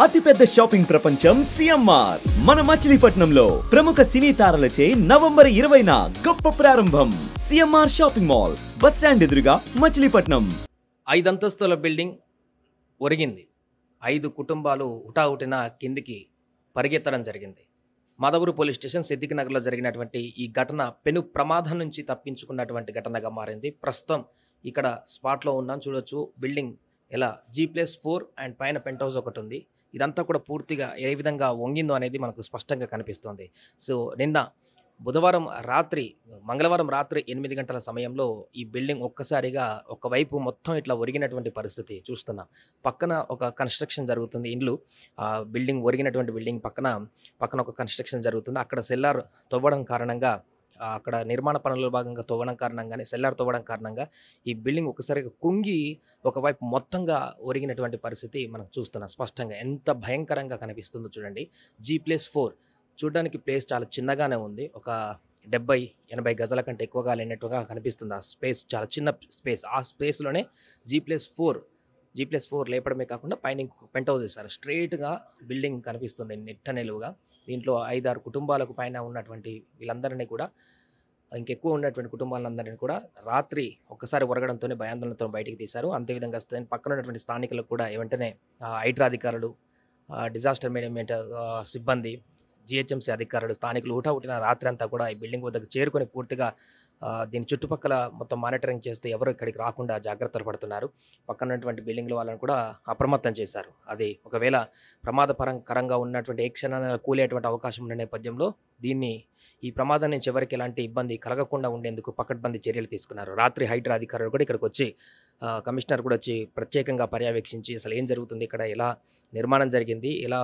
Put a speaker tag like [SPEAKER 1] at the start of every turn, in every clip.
[SPEAKER 1] అతిపెద్ద షాపింగ్ ప్రపంచం సిఎంఆర్ మన మచిలీపట్నంలో ప్రముఖ సినీ తారలచే నవంబర్ 20న గొప్ప ప్రారంభం. CMR shopping mall bus stand ఎదురుగా మచిలీపట్నం.
[SPEAKER 2] 5 అంతస్తుల బిల్డింగ్ ఒరిగింది. 5 కుటుంబాలు హుటాహుటిన కిందికి పరిగెత్తడం జరిగింది. మాధవూరు పోలీస్ స్టేషన్ సిద్దిక్ నగర్లో జరిగినటువంటి ఈ ఘటన పెను ప్రమాదం నుంచి తప్పించుకున్నటువంటి ఘటనగా మారింది. ప్రస్తుతం ఇక్కడ స్పాట్లో ఉన్నాం, చూడొచ్చు బిల్డింగ్ ఎలా G+4 అండ్ పైన పెంట్ హౌస్ ఒకటి ఉంది. ఇదంతా కూడా పూర్తిగా ఏ విధంగా వంగిందో అనేది మనకు స్పష్టంగా కనిపిస్తుంది. సో నిన్న మంగళవారం రాత్రి 8 గంటల సమయంలో ఈ బిల్డింగ్ ఒక్కసారిగా ఒకవైపు మొత్తం ఇట్లా ఒరిగినటువంటి పరిస్థితి చూస్తున్నాం. పక్కన ఒక కన్స్ట్రక్షన్ జరుగుతుంది, ఇండ్లు బిల్డింగ్ ఒరిగినటువంటి బిల్డింగ్ పక్కన ఒక కన్స్ట్రక్షన్ జరుగుతుంది. అక్కడ సెల్లార్ తవ్వడం కారణంగా, అక్కడ నిర్మాణ పనుల్లో భాగంగా సెల్లార్ తవ్వడం కారణంగా ఈ బిల్డింగ్ ఒకసారిగా కుంగి ఒకవైపు మొత్తంగా ఒరిగినటువంటి పరిస్థితి మనం చూస్తున్నాం. స్పష్టంగా ఎంత భయంకరంగా కనిపిస్తుందో చూడండి. G+4 చూడడానికి ప్లేస్ చాలా చిన్నగానే ఉంది. ఒక 70-80 గజాల కంటే ఎక్కువగా లేనట్టుగా కనిపిస్తుంది. ఆ స్పేస్ చాలా చిన్న స్పేస్. ఆ స్పేస్లోనే G+4 లేపడమే కాకుండా పైన ఇంకొక పెంట్ హౌస్ వేశారు. స్ట్రైట్గా బిల్డింగ్ కనిపిస్తుంది నిట్ట నిలువుగా. దీంట్లో 5-6 కుటుంబాలకు పైన ఉన్నటువంటి వీళ్ళందరినీ కూడా, ఇంకెక్కువ ఉన్నటువంటి కుటుంబాలందరినీ కూడా రాత్రి ఒక్కసారి ఒరగడంతోనే భయాందోళనతో బయటికి తీశారు. అంతేవిధంగా పక్కన ఉన్నటువంటి స్థానికులకు కూడా వెంటనే హైడ్రా అధికారులు, డిజాస్టర్ మేనేజ్మెంట్ సిబ్బంది, GHMC అధికారులు, స్థానికులు హుటాహుటిన రాత్రి అంతా కూడా ఈ బిల్డింగ్ వద్దకు చేరుకొని పూర్తిగా దీని చుట్టుపక్కల మొత్తం మానిటరింగ్ చేస్తే ఎవరు ఇక్కడికి రాకుండా జాగ్రత్తలు పడుతున్నారు. పక్కన ఉన్నటువంటి బిల్డింగ్ల వాళ్ళని కూడా అప్రమత్తం చేశారు. అది ఒకవేళ ప్రమాదకరంగా ఉన్నటువంటి ఏ క్షణాన్ని కూలేటువంటి అవకాశం ఉన్న నేపథ్యంలో ఈ ప్రమాదం నుంచి ఎవరికి ఎలాంటి ఇబ్బంది కలగకుండా ఉండేందుకు పకడ్బందీ చర్యలు తీసుకున్నారు. రాత్రి హైడ్రా అధికారులు కూడా ఇక్కడికి వచ్చి, కమిషనర్ కూడా వచ్చి ప్రత్యేకంగా పర్యవేక్షించి అసలు ఏం జరుగుతుంది, ఇక్కడ ఎలా నిర్మాణం జరిగింది, ఎలా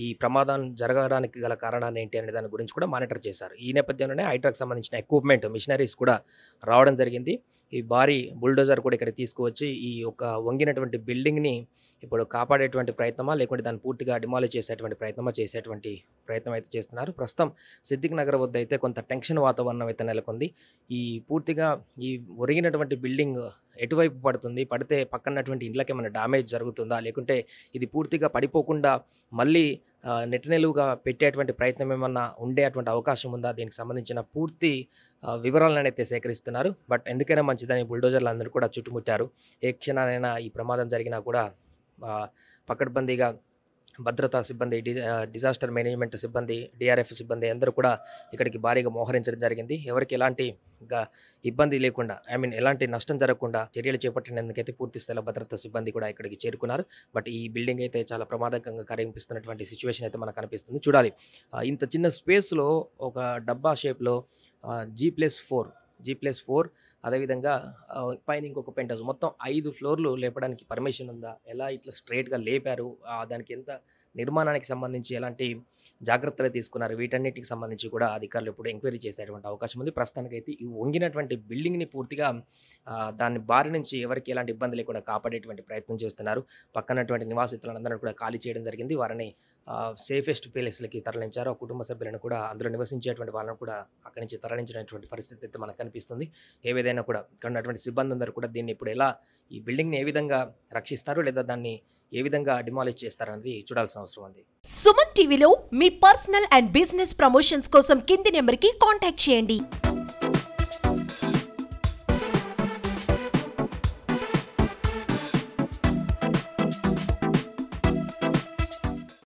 [SPEAKER 2] ఈ ప్రమాదం జరగడానికి గల కారణాలు ఏంటి అనే దాని గురించి కూడా మానిటర్ చేశారు. ఈ నేపథ్యంలోనే హైడ్రాకి సంబంధించిన ఎక్విప్మెంట్, మిషనరీస్ కూడా రావడం జరిగింది. ఈ భారీ బుల్డోజర్ కూడా ఇక్కడ తీసుకువచ్చి ఈ ఒక వంగినటువంటి బిల్డింగ్ని ఇప్పుడు కాపాడేటువంటి ప్రయత్నమా, లేకుంటే దాన్ని పూర్తిగా డిమాలిష్ చేసేటువంటి ప్రయత్నం అయితే చేస్తున్నారు. ప్రస్తుతం సిద్దిక్ నగర్ వద్ద అయితే కొంత టెన్షన్ వాతావరణం అయితే నెలకొంది. పూర్తిగా ఈ ఒరిగినటువంటి బిల్డింగ్ ఎటువైపు పడితే పక్కనటువంటి ఇండ్లకి ఏమైనా డ్యామేజ్ జరుగుతుందా, లేకుంటే ఇది పూర్తిగా పడిపోకుండా మళ్ళీ నెట్టనెలువుగా పెట్టేటువంటి ప్రయత్నం ఏమన్నా ఉండేటువంటి అవకాశం ఉందా, దీనికి సంబంధించిన పూర్తి వివరాలను అయితే సేకరిస్తున్నారు. బట్ ఎందుకైనా మంచిదని బుల్డోజర్లు అందరూ కూడా చుట్టుముట్టారు. ఏ క్షణానైనా ఈ ప్రమాదం జరిగినా కూడా పకడ్బందీగా భద్రతా సిబ్బంది, డిజాస్టర్ మేనేజ్మెంట్ సిబ్బంది, DRF సిబ్బంది అందరూ కూడా ఇక్కడికి భారీగా మోహరించడం జరిగింది. ఎవరికి ఎలాంటి ఇబ్బంది లేకుండా, ఎలాంటి నష్టం జరగకుండా చర్యలు చేపట్టినందుకైతే పూర్తి స్థాయిలో భద్రతా సిబ్బంది కూడా ఇక్కడికి చేరుకున్నారు. బట్ ఈ బిల్డింగ్ అయితే చాలా ప్రమాదకంగా కనిపిస్తున్నటువంటి సిచ్యువేషన్ అయితే మనకు కనిపిస్తుంది. చూడాలి, ఇంత చిన్న స్పేస్లో ఒక డబ్బా షేప్లో G+4 అదేవిధంగా పైన ఇంకొక పెంట్ హౌస్, మొత్తం 5 ఫ్లోర్లు లేపడానికి పర్మిషన్ ఉందా, ఎలా ఇట్లా స్ట్రైట్గా లేపారు, దానికి ఎంత నిర్మాణానికి సంబంధించి ఎలాంటి జాగ్రత్తలు తీసుకున్నారు, వీటన్నిటికి సంబంధించి కూడా అధికారులు ఇప్పుడు ఎంక్వైరీ చేసేటువంటి అవకాశం ఉంది. ప్రస్తుతానికైతే ఈ వంగినటువంటి బిల్డింగ్ని పూర్తిగా దాని బారి నుంచి ఎవరికి ఎలాంటి ఇబ్బంది లేకుండా కాపాడేటువంటి ప్రయత్నం చేస్తున్నారు. పక్కనటువంటి నివాసితులందరూ కూడా ఖాళీ చేయడం జరిగింది. వారిని సేఫెస్ట్ ప్లేస్లకి తరలించారు. ఆ కుటుంబ సభ్యులను కూడా, అందులో నివసించేటువంటి వాళ్ళను కూడా అక్కడి నుంచి తరలించినటువంటి పరిస్థితి అయితే మనకు కనిపిస్తుంది. ఏవేదైనా కూడా ఇక్కడ ఉన్నటువంటి సిబ్బంది అందరూ కూడా దీన్ని ఇప్పుడు ఎలా, ఈ బిల్డింగ్ని ఏ విధంగా రక్షిస్తారు, లేదా దాన్ని ఏ విధంగా డిమాలిష్ చేస్తారనేది చూడాల్సిన అవసరం ఉంది.
[SPEAKER 3] సుమన్ టీవీలో మీ పర్సనల్ అండ్ బిజినెస్ ప్రమోషన్స్ కోసం కింది నెంబర్కి కాంటాక్ట్ చేయండి.